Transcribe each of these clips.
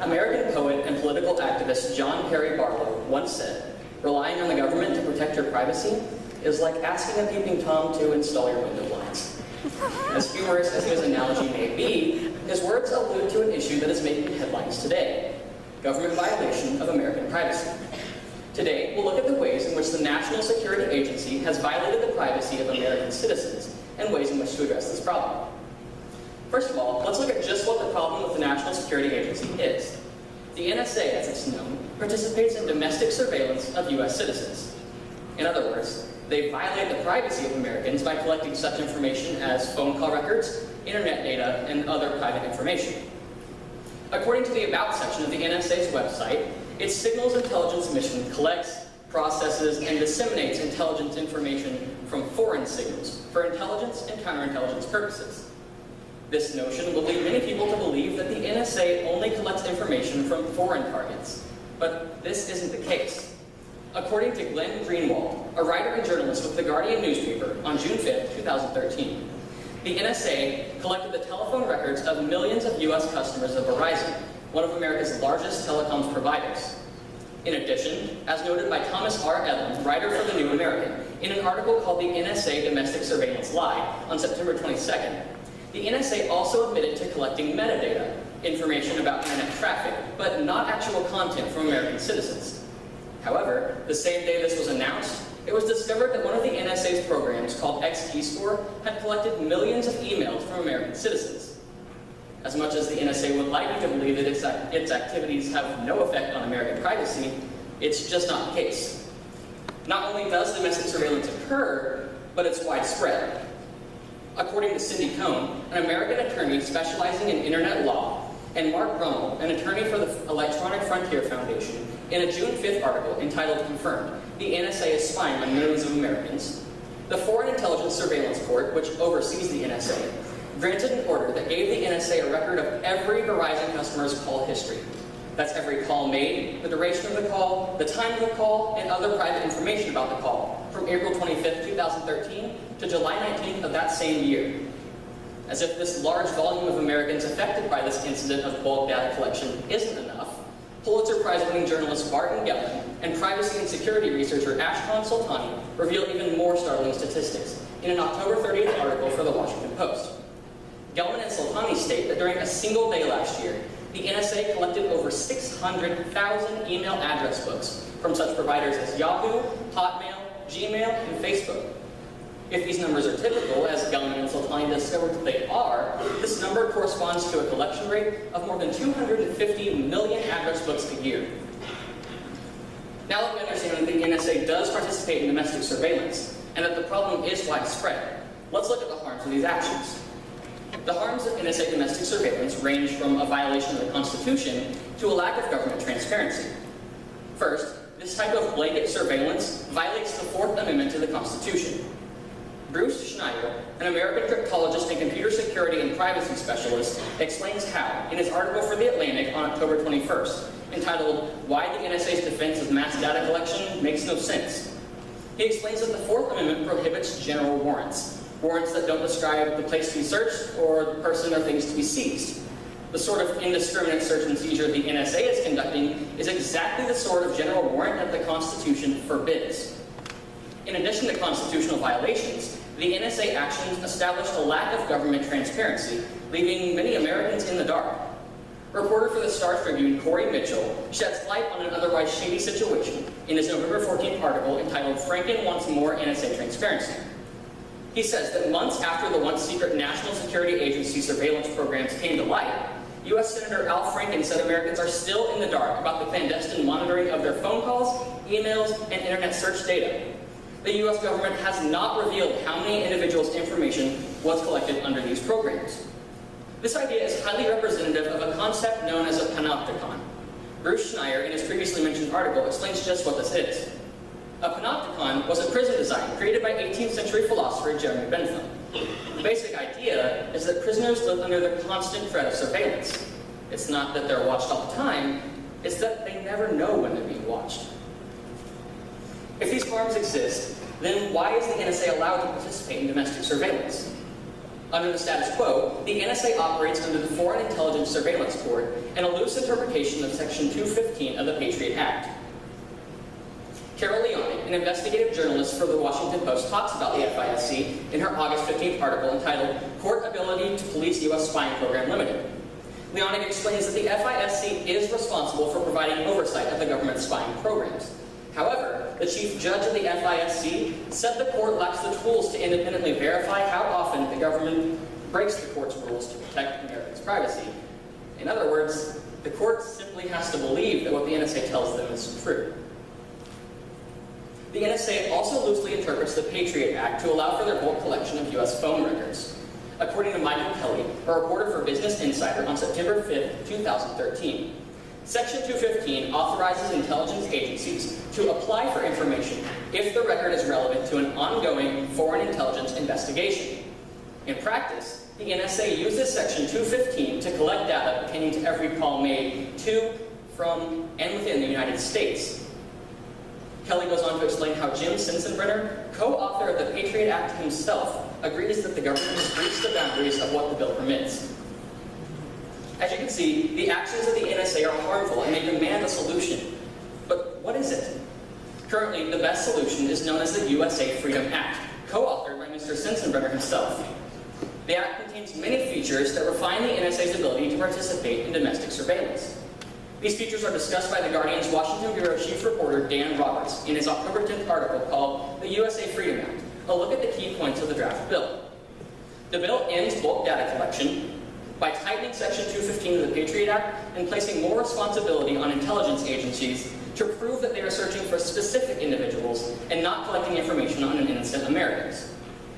American poet and political activist John Perry Barlow once said, "Relying on the government to protect your privacy is like asking a peeping Tom to install your window blinds." As humorous as his analogy may be, his words allude to an issue that is making headlines today: government violation of American privacy. Today, we'll look at the ways in which the National Security Agency has violated the privacy of American citizens and ways in which to address this problem. First of all, let's look at just what the problem with the National Security Agency is. The NSA, as it's known, participates in domestic surveillance of U.S. citizens. In other words, they violate the privacy of Americans by collecting such information as phone call records, internet data, and other private information. According to the About section of the NSA's website, its signals intelligence mission collects, processes, and disseminates intelligence information from foreign signals for intelligence and counterintelligence purposes. This notion will lead many people to believe that the NSA only collects information from foreign targets, but this isn't the case. According to Glenn Greenwald, a writer and journalist with The Guardian newspaper, on June 5, 2013, the NSA collected the telephone records of millions of U.S. customers of Verizon, one of America's largest telecoms providers. In addition, as noted by Thomas R. Ellen, writer for The New American, in an article called The NSA Domestic Surveillance Lie on September 22nd, the NSA also admitted to collecting metadata, information about internet traffic, but not actual content from American citizens. However, the same day this was announced, it was discovered that one of the NSA's programs, called XKeyscore, had collected millions of emails from American citizens. As much as the NSA would like you to believe that its activities have no effect on American privacy, it's just not the case. Not only does domestic surveillance occur, but it's widespread. According to Cindy Cohn, an American attorney specializing in internet law, and Mark Rummel, an attorney for the Electronic Frontier Foundation, in a June 5th article entitled "Confirmed, the NSA is spying on millions of Americans," the Foreign Intelligence Surveillance Court, which oversees the NSA, granted an order that gave the NSA a record of every Verizon customer's call history. That's every call made, the duration of the call, the time of the call, and other private information about the call, from April 25th, 2013 to July 19th of that same year. As if this large volume of Americans affected by this incident of bulk data collection isn't enough, Pulitzer Prize-winning journalist Barton Gellman and privacy and security researcher Ashkan Soltani reveal even more startling statistics in an October 30th article for The Washington Post. Gellman and Soltani state that during a single day last year, the NSA collected over 600,000 email address books from such providers as Yahoo, Hotmail, Gmail, and Facebook. If these numbers are typical, as Gellman and Soltani discovered that they are, this number corresponds to a collection rate of more than 250 million address books a year. Now that we understand that the NSA does participate in domestic surveillance, and that the problem is widespread, let's look at the harms of these actions. The harms of NSA domestic surveillance range from a violation of the Constitution to a lack of government transparency. First, this type of blanket surveillance violates the Fourth Amendment to the Constitution. Bruce Schneier, an American cryptologist and computer security and privacy specialist, explains how, in his article for The Atlantic on October 21st, entitled "Why the NSA's Defense of Mass Data Collection Makes No Sense." He explains that the Fourth Amendment prohibits general warrants, warrants that don't describe the place to be searched or the person or things to be seized. The sort of indiscriminate search and seizure the NSA is conducting is exactly the sort of general warrant that the Constitution forbids. In addition to constitutional violations, the NSA actions established a lack of government transparency, leaving many Americans in the dark. Reporter for the Star Tribune, Corey Mitchell, sheds light on an otherwise shady situation in his November 14th article entitled "Franken Wants More NSA Transparency." He says that months after the once-secret National Security Agency surveillance programs came to light, U.S. Senator Al Franken said Americans are still in the dark about the clandestine monitoring of their phone calls, emails, and internet search data. The U.S. government has not revealed how many individuals' information was collected under these programs. This idea is highly representative of a concept known as a Panopticon. Bruce Schneier, in his previously mentioned article, explains just what this is. A Panopticon was a prison design created by 18th century philosopher Jeremy Bentham. The basic idea is that prisoners live under the constant threat of surveillance. It's not that they're watched all the time, it's that they never know when they're being watched. If these harms exist, then why is the NSA allowed to participate in domestic surveillance? Under the status quo, the NSA operates under the Foreign Intelligence Surveillance Court and a loose interpretation of Section 215 of the Patriot Act. Carol Leone, an investigative journalist for the Washington Post, talks about the FISC in her August 15th article entitled Court Ability to Police U.S. Spying Program Limited. Leone explains that the FISC is responsible for providing oversight of the government's spying programs. However, the chief judge of the FISC said the court lacks the tools to independently verify how often the government breaks the court's rules to protect Americans' privacy. In other words, the court simply has to believe that what the NSA tells them is true. The NSA also loosely interprets the Patriot Act to allow for their bulk collection of U.S. phone records. According to Michael Kelly, a reporter for Business Insider on September 5, 2013, Section 215 authorizes intelligence agencies to apply for information if the record is relevant to an ongoing foreign intelligence investigation. In practice, the NSA uses Section 215 to collect data pertaining to every call made to, from, and within the United States. Kelly goes on to explain how Jim Sensenbrenner, co-author of the Patriot Act himself, agrees that the government has reached the boundaries of what the bill permits. As you can see, the actions of the NSA are harmful and they demand a solution. But what is it? Currently, the best solution is known as the USA Freedom Act, co-authored by Mr. Sensenbrenner himself. The Act contains many features that refine the NSA's ability to participate in domestic surveillance. These features are discussed by The Guardian's Washington Bureau chief reporter Dan Roberts in his October 10th article called The USA Freedom Act, a look at the key points of the draft bill. The bill ends bulk data collection by tightening Section 215 of the Patriot Act and placing more responsibility on intelligence agencies to prove that they are searching for specific individuals and not collecting information on innocent Americans.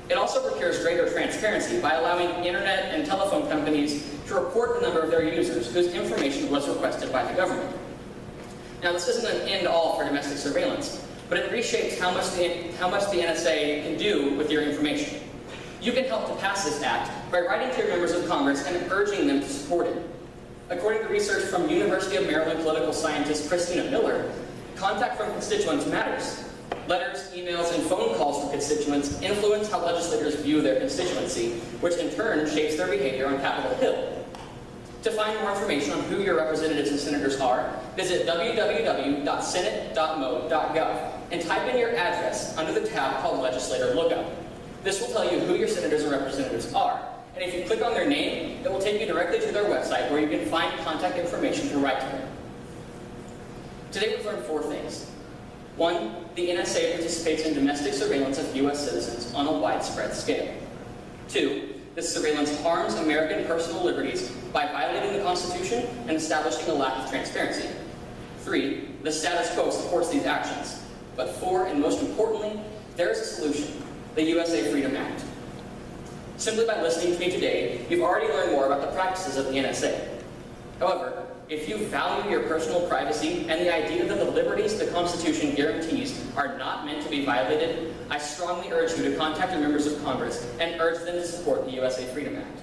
It also procures greater transparency by allowing internet and telephone companies to report the number of their users whose information was requested by the government. Now, this isn't an end-all for domestic surveillance, but it reshapes how much the NSA can do with your information. You can help to pass this act by writing to your members of Congress and urging them to support it. According to research from University of Maryland political scientist Christina Miller, contact from constituents matters. Letters, emails, and phone calls from constituents influence how legislators view their constituency, which in turn shapes their behavior on Capitol Hill. To find more information on who your representatives and senators are, visit www.senate.mo.gov and type in your address under the tab called Legislator Lookup. This will tell you who your senators and representatives are, and if you click on their name, it will take you directly to their website where you can find contact information to write to them. Today we've learned 4 things. 1, the NSA participates in domestic surveillance of U.S. citizens on a widespread scale. 2, this surveillance harms American personal liberties by violating the Constitution and establishing a lack of transparency. 3, the status quo supports these actions. But 4, and most importantly, there is a solution: the USA Freedom Act. Simply by listening to me today, you've already learned more about the practices of the NSA. However, if you value your personal privacy and the idea that the liberties the Constitution guarantees are not meant to be violated, I strongly urge you to contact your members of Congress and urge them to support the USA Freedom Act.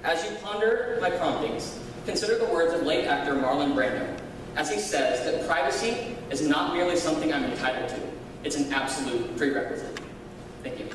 As you ponder my promptings, consider the words of late actor Marlon Brando, as he says that privacy is not merely something I'm entitled to, it's an absolute prerequisite. Thank you.